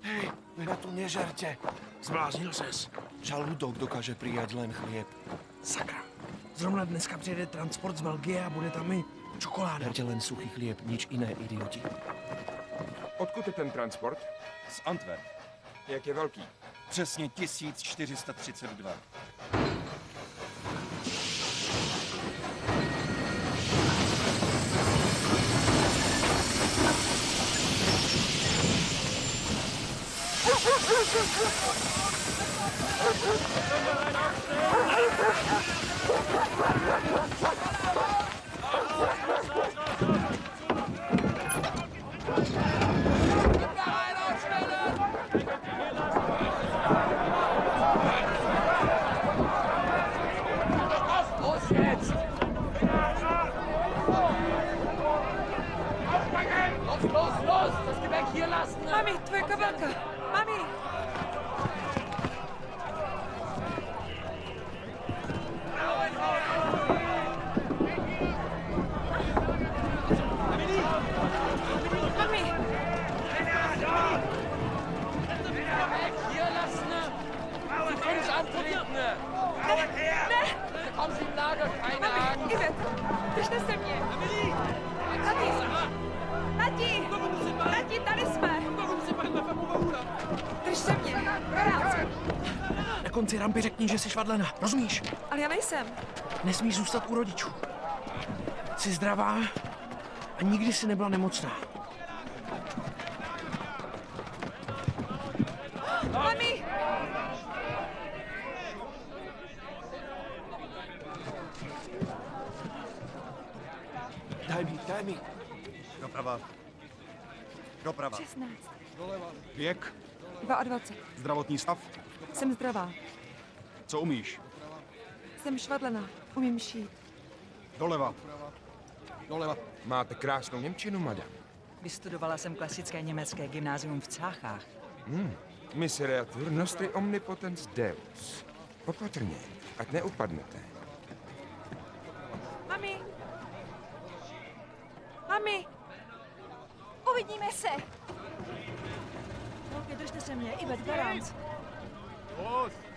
Hej, vy na to nežerte. Zbláznil ses. Žalúdok dokáže prijať len chlieb. Sakra. Zrovna dneska přijede transport z Belgie a bude tam i čokoláda. Berte len suchý chlieb, nič iné, idioti. Odkud je ten transport? Z Antwerp. Jak je velký? Přesně 1432. Mami, tvoje kabelka. Mami. Mami. Hier lassen! Sie können uns antreten! Ne. Kommen Sie im Lager, keine Mami, Angst! Ivet, držte se mě. Tati. Tati. Tati, tady jsme. Drž se mě. Rád. Na konci rampy řekni, že jsi švadlena. Rozumíš? Ale já nejsem. Nesmíš zůstat u rodičů. Jsi zdravá a nikdy jsi nebyla nemocná. Mami. Daj mi. Doprava. Doprava. 16. Věk, 22. zdravotní stav. Jsem zdravá. Co umíš? Jsem švadlena. Umím šít. Doleva. Doleva. Máte krásnou němčinu, madam. Vystudovala jsem klasické německé gymnázium v Cáchách. Misereatur nostri omnipotens Deus. Opatrně, ať neupadnete. Mami. Mami. Uvidíme se. Holky, držte se mě, Ivet, garant. Post.